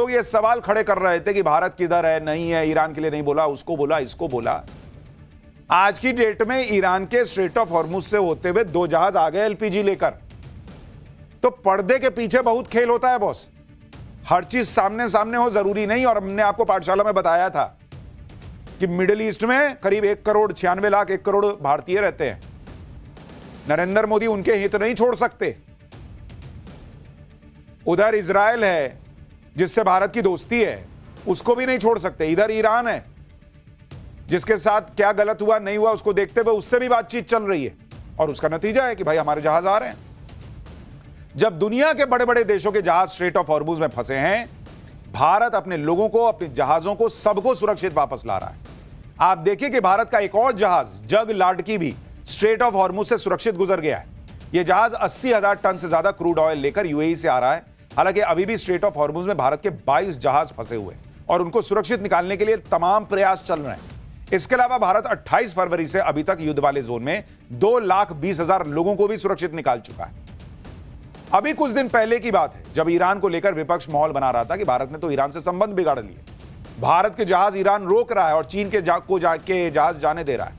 लोग ये सवाल खड़े कर रहे थे कि भारत किधर है, नहीं है, ईरान के लिए नहीं बोला, उसको बोला, इसको बोला। आज की डेट में ईरान के स्ट्रेट ऑफ हॉर्मुज से होते हुए 2 जहाज आ गए एलपीजी लेकर। तो पर्दे के पीछे बहुत खेल होता है बॉस। हर चीज सामने सामने हो जरूरी नहीं। और हमने आपको पाठशाला में बताया था कि मिडिल ईस्ट में करीब 1 करोड़ 96 लाख 1 करोड़ भारतीय रहते हैं। नरेंद्र मोदी उनके हित नहीं छोड़ सकते। उधर इजराइल है जिससे भारत की दोस्ती है, उसको भी नहीं छोड़ सकते। इधर ईरान है जिसके साथ क्या गलत हुआ नहीं हुआ उसको देखते हुए उससे भी बातचीत चल रही है। और उसका नतीजा है कि भाई हमारे जहाज आ रहे हैं। जब दुनिया के बड़े बड़े देशों के जहाज स्ट्रेट ऑफ हॉर्मुज में फंसे हैं, भारत अपने लोगों को, अपने जहाजों को, सबको सुरक्षित वापस ला रहा है। आप देखिए कि भारत का एक और जहाज जग लाडकी भी स्ट्रेट ऑफ हॉर्मुज से सुरक्षित गुजर गया है। यह जहाज 80,000 टन से ज्यादा क्रूड ऑयल लेकर यूएई से आ रहा है। हालांकि अभी भी स्ट्रेट ऑफ हॉर्मुज में भारत के 22 जहाज फंसे हुए हैं और उनको सुरक्षित निकालने के लिए तमाम प्रयास चल रहे हैं। इसके अलावा भारत 28 फरवरी से अभी तक युद्ध वाले जोन में 2,20,000 लोगों को भी सुरक्षित निकाल चुका है। अभी कुछ दिन पहले की बात है जब ईरान को लेकर विपक्ष माहौल बना रहा था कि भारत ने तो ईरान से संबंध बिगाड़ लिए, भारत के जहाज ईरान रोक रहा है और चीन के जहाज जाने दे रहा है।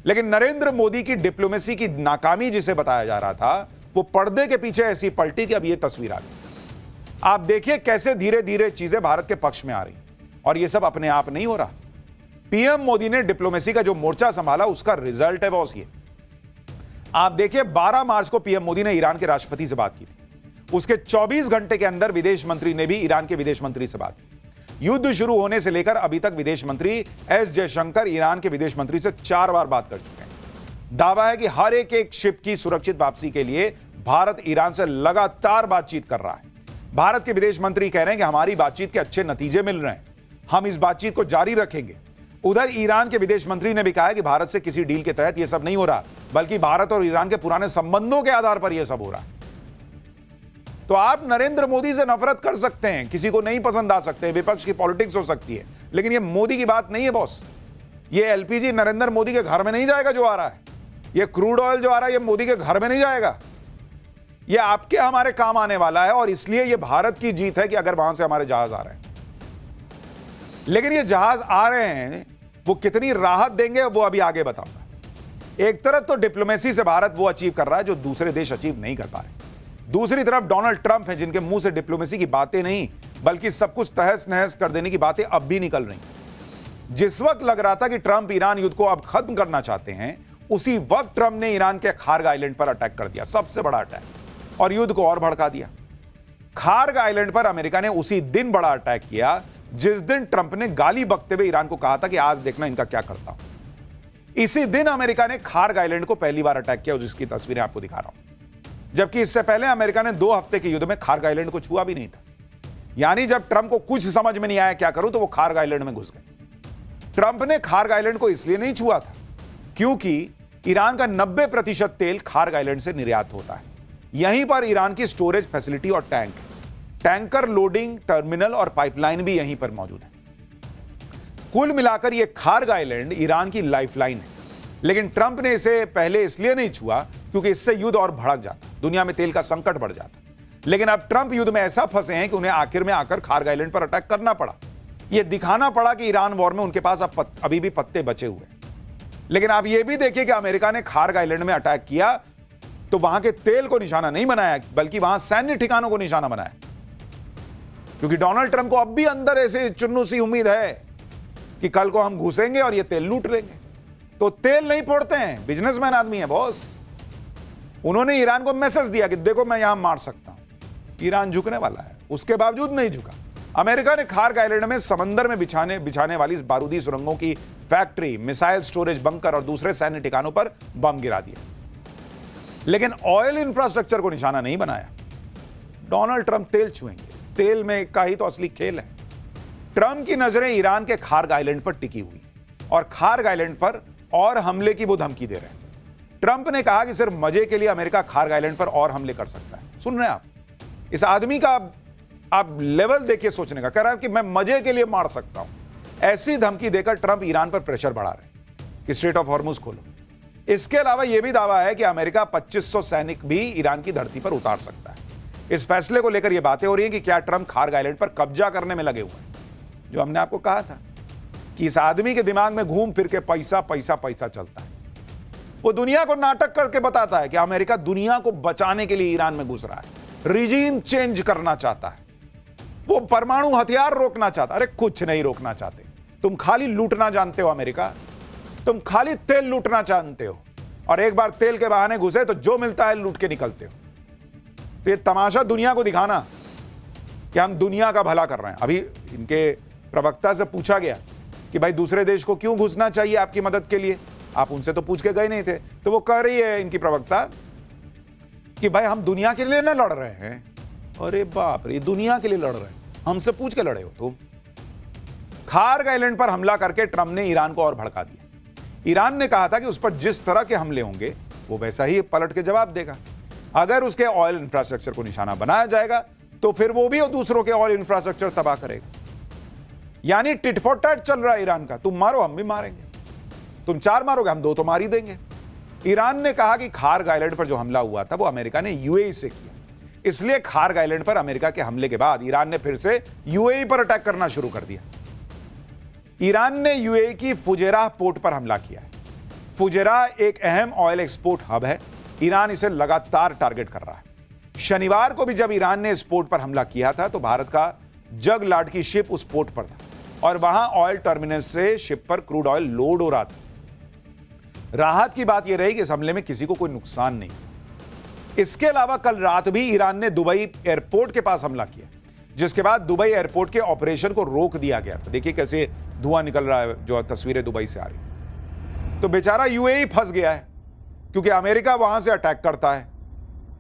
लेकिन नरेंद्र मोदी की डिप्लोमेसी की नाकामी जिसे बताया जा रहा था, वो पर्दे के पीछे ऐसी पलटी कि अब ये तस्वीर आ गई। आप देखिए कैसे धीरे धीरे चीजें भारत के पक्ष में आ रही। और ये सब अपने आप नहीं हो रहा। पीएम मोदी ने डिप्लोमेसी का जो मोर्चा संभाला उसका रिजल्ट है बॉस ये। आप देखिए 12 मार्च को पीएम मोदी ने ईरान के राष्ट्रपति से बात की थी। उसके 24 घंटे के अंदर विदेश मंत्री ने भी ईरान के विदेश मंत्री से बात की। युद्ध शुरू होने से लेकर अभी तक विदेश मंत्री एस जयशंकर ईरान के विदेश मंत्री से 4 बार बात कर चुके हैं। दावा है कि हर एक शिप की सुरक्षित वापसी के लिए भारत ईरान से लगातार बातचीत कर रहा है। भारत के विदेश मंत्री कह रहे हैं कि हमारी बातचीत के अच्छे नतीजे मिल रहे हैं, हम इस बातचीत को जारी रखेंगे। उधर ईरान के विदेश मंत्री ने भी कहा है कि भारत से किसी डील के तहत यह सब नहीं हो रहा, बल्कि भारत और ईरान के पुराने संबंधों के आधार पर यह सब हो रहा है। तो आप नरेंद्र मोदी से नफरत कर सकते हैं, किसी को नहीं पसंद आ सकते हैं, विपक्ष की पॉलिटिक्स हो सकती है, लेकिन यह मोदी की बात नहीं है बॉस। ये एलपीजी नरेंद्र मोदी के घर में नहीं जाएगा जो आ रहा है, यह क्रूड ऑयल जो आ रहा है यह मोदी के घर में नहीं जाएगा। यह आपके हमारे काम आने वाला है और इसलिए यह भारत की जीत है कि अगर वहां से हमारे जहाज आ रहे हैं। लेकिन ये जहाज आ रहे हैं, वो कितनी राहत देंगे वो अभी आगे बताऊंगा। एक तरफ तो डिप्लोमेसी से भारत वो अचीव कर रहा है जो दूसरे देश अचीव नहीं कर पा रहे। दूसरी तरफ डोनाल्ड ट्रंप हैं जिनके मुंह से डिप्लोमेसी की बातें नहीं बल्कि सब कुछ तहस नहस कर देने की बातें अब भी निकल रही। जिस वक्त लग रहा था कि ट्रंप ईरान युद्ध को अब खत्म करना चाहते हैं, उसी वक्त ट्रंप ने ईरान के खार्ग आइलैंड पर अटैक कर दिया, सबसे बड़ा अटैक, और युद्ध को और भड़का दिया। खार्ग आइलैंड पर अमेरिका ने उसी दिन बड़ा अटैक किया जिस दिन ट्रंप ने गाली बकते हुए ईरान को कहा था कि आज देखना इनका क्या करता हूं। इसी दिन अमेरिका ने खार्ग आइलैंड को पहली बार अटैक किया, जिसकी तस्वीरें आपको दिखा रहा हूं। जबकि इससे पहले अमेरिका ने 2 हफ्ते के युद्ध में खार्ग आइलैंड को छुआ भी नहीं था। यानी जब ट्रंप को कुछ समझ में नहीं आया क्या करूं, तो वो खार्ग आइलैंड में घुस गए। ट्रंप ने खार्ग आइलैंड को इसलिए नहीं छुआ था क्योंकि ईरान का 90% तेल खार्ग आइलैंड से निर्यात होता है। यहीं पर ईरान की स्टोरेज फैसिलिटी और टैंकर लोडिंग टर्मिनल और पाइपलाइन भी यहीं पर मौजूद है। कुल मिलाकर यह खार्ग आइलैंड ईरान की लाइफलाइन है। लेकिन ट्रंप ने इसे पहले इसलिए नहीं छुआ क्योंकि इससे युद्ध और भड़क जाता, दुनिया में तेल का संकट बढ़ जाता। लेकिन अब ट्रंप युद्ध में ऐसा फंसे हैं कि उन्हें आखिर में आकर खार्ग आइलैंड पर अटैक करना पड़ा। यह दिखाना पड़ा कि ईरान वॉर में उनके पास अभी भी पत्ते बचे हुए हैं। लेकिन आप यह भी देखिए कि अमेरिका ने खार्ग आइलैंड में अटैक किया तो वहां के तेल को निशाना नहीं बनाया, बल्कि वहां सैन्य ठिकानों को निशाना बनाया। क्योंकि डोनाल्ड ट्रंप को अब भी अंदर ऐसे चुन्नू सी उम्मीद है कि कल को हम घुसेंगे और ये तेल लूट लेंगे। तो तेल नहीं फोड़ते हैं, बिजनेसमैन आदमी है बॉस। उन्होंने ईरान को मैसेज दिया कि देखो मैं यहां मार सकता हूं। ईरान झुकने वाला है, उसके बावजूद नहीं झुका। अमेरिका ने खार्ग आइलैंड में समंदर में बिछाने वाली बारूदी सुरंगों की फैक्ट्री, मिसाइल स्टोरेज बंकर और दूसरे सैन्य ठिकानों पर बम गिरा दिया, लेकिन ऑयल इंफ्रास्ट्रक्चर को निशाना नहीं बनाया। डोनाल्ड ट्रंप तेल छुएंगे, तेल में का ही तो असली खेल है। ट्रंप की नजरें ईरान के खार्ग आइलैंड पर टिकी हुई और खार्ग आइलैंड पर और हमले की वो धमकी दे रहे हैं। ट्रंप ने कहा कि सिर्फ मजे के लिए अमेरिका खार्ग आइलैंड पर और हमले कर सकता है। सुन रहे हैं आप इस आदमी का, आप लेवल देखिए सोचने का। कह रहा है कि मैं मजे के लिए मार सकता हूं। ऐसी धमकी देकर ट्रंप ईरान पर प्रेशर बढ़ा रहे हैं कि स्ट्रेट ऑफ हॉर्मुज खोलो। इसके अलावा यह भी दावा है कि अमेरिका 2500 सैनिक भी ईरान की धरती पर उतार सकता है। इस फैसले को लेकर यह बातें हो रही हैं कि क्या ट्रंप खार्ग आइलैंड पर कब्जा करने में लगे हुए हैं। जो हमने आपको कहा था कि इस आदमी के दिमाग में घूम फिर के पैसा पैसा पैसा चलता है। वो दुनिया को नाटक करके बताता है कि अमेरिका दुनिया को बचाने के लिए ईरान में घुस रहा है, रिजीम चेंज करना चाहता है, वो परमाणु हथियार रोकना चाहता। अरे कुछ नहीं रोकना चाहते, तुम खाली लूटना जानते हो। अमेरिका, तुम खाली तेल लूटना जानते हो, और एक बार तेल के बहाने घुसे तो जो मिलता है लूट के निकलते हो। तो ये तमाशा दुनिया को दिखाना कि हम दुनिया का भला कर रहे हैं। अभी इनके प्रवक्ता से पूछा गया कि भाई दूसरे देश को क्यों घुसना चाहिए आपकी मदद के लिए, आप उनसे तो पूछ के गए नहीं थे। तो वो कह रही है इनकी प्रवक्ता कि भाई हम दुनिया के लिए ना लड़ रहे हैं। अरे बाप रे, दुनिया के लिए लड़ रहे हैं, हमसे पूछ के लड़े हो तुम। खार्ग आइलैंड पर हमला करके ट्रंप ने ईरान को और भड़का दिया। ईरान ने कहा था कि उस पर जिस तरह के हमले होंगे वो वैसा ही पलट के जवाब देगा। अगर उसके ऑयल इंफ्रास्ट्रक्चर को निशाना बनाया जाएगा तो फिर वो भी दूसरों के ऑयल इंफ्रास्ट्रक्चर तबाह करेगा। यानी टिट फॉर टैट चल रहा है ईरान का, तुम मारो हम भी मारेंगे, तुम 4 मारोगे हम 2 तो मार ही देंगे। ईरान ने कहा कि खार्ग आइलैंड पर जो हमला हुआ था वो अमेरिका ने यूएई से किया, इसलिए खार्ग आइलैंड पर अमेरिका के हमले के बाद ईरान ने फिर से यूएई पर अटैक करना शुरू कर दिया। ईरान ने यूएई की फुजेराह पोर्ट पर हमला किया है। फुजेराह एक अहम ऑयल एक्सपोर्ट हब है, ईरान इसे लगातार टारगेट कर रहा है। शनिवार को भी जब ईरान ने इस पोर्ट पर हमला किया था तो भारत का जगलाट की शिप उस पोर्ट पर था और वहां ऑयल टर्मिनल से शिप पर क्रूड ऑयल लोड हो रहा था। राहत की बात यह रही कि इस हमले में किसी को कोई नुकसान नहीं। इसके अलावा कल रात भी ईरान ने दुबई एयरपोर्ट के पास हमला किया, जिसके बाद दुबई एयरपोर्ट के ऑपरेशन को रोक दिया गया था। देखिए कैसे धुआं निकल रहा है, जो तस्वीरें दुबई से आ रही। तो बेचारा यूएई फंस गया है क्योंकि अमेरिका वहां से अटैक करता है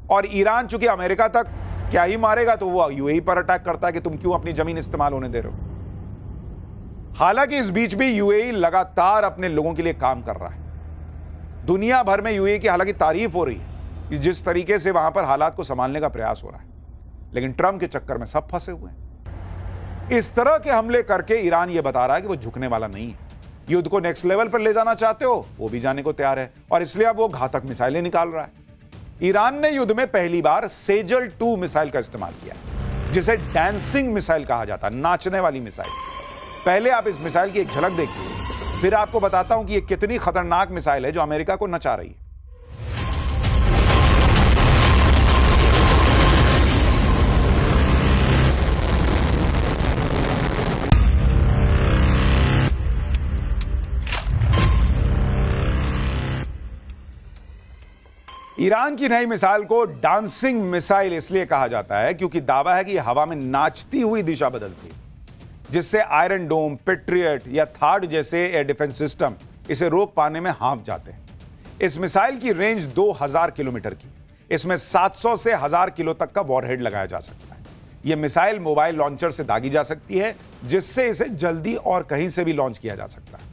और ईरान चूंकि अमेरिका तक क्या ही मारेगा तो वो यूएई पर अटैक करता है कि तुम क्यों अपनी जमीन इस्तेमाल होने दे रहे हो। हालांकि इस बीच भी यूएई लगातार अपने लोगों के लिए काम कर रहा है। दुनिया भर में यूएई की हालांकि तारीफ हो रही है कि जिस तरीके से वहां पर हालात को संभालने का प्रयास हो रहा है, लेकिन ट्रंप के चक्कर में सब फंसे हुए हैं। इस तरह के हमले करके ईरान यह बता रहा है कि वो झुकने वाला नहीं है। युद्ध को नेक्स्ट लेवल पर ले जाना चाहते हो, वो भी जाने को तैयार है, और इसलिए अब वो घातक मिसाइलें निकाल रहा है। ईरान ने युद्ध में पहली बार सेजल 2 मिसाइल का इस्तेमाल किया, जिसे डांसिंग मिसाइल कहा जाता है, नाचने वाली मिसाइल। पहले आप इस मिसाइल की एक झलक देखिए, फिर आपको बताता हूं कि यह कितनी खतरनाक मिसाइल है जो अमेरिका को नचा रही है। ईरान की नई मिसाइल को डांसिंग मिसाइल इसलिए कहा जाता है क्योंकि दावा है कि यह हवा में नाचती हुई दिशा बदलती है, जिससे आयरन डोम, पेट्रियट या थार्ड जैसे एयर डिफेंस सिस्टम इसे रोक पाने में हांफ जाते हैं। इस मिसाइल की रेंज 2000 किलोमीटर की, इसमें 700 से 1000 किलो तक का वॉरहेड लगाया जा सकता है। यह मिसाइल मोबाइल लॉन्चर से दागी जा सकती है, जिससे इसे जल्दी और कहीं से भी लॉन्च किया जा सकता है।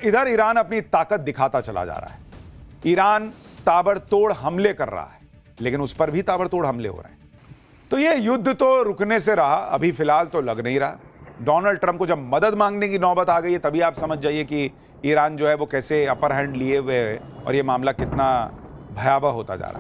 इधर ईरान अपनी ताकत दिखाता चला जा रहा है। ईरान ताबड़तोड़ हमले कर रहा है, लेकिन उस पर भी ताबड़तोड़ हमले हो रहे हैं। तो यह युद्ध तो रुकने से रहा, अभी फिलहाल तो लग नहीं रहा। डोनाल्ड ट्रंप को जब मदद मांगने की नौबत आ गई है, तभी आप समझ जाइए कि ईरान जो है वो कैसे अपर हैंड लिए हुए है और यह मामला कितना भयावह होता जा रहा है।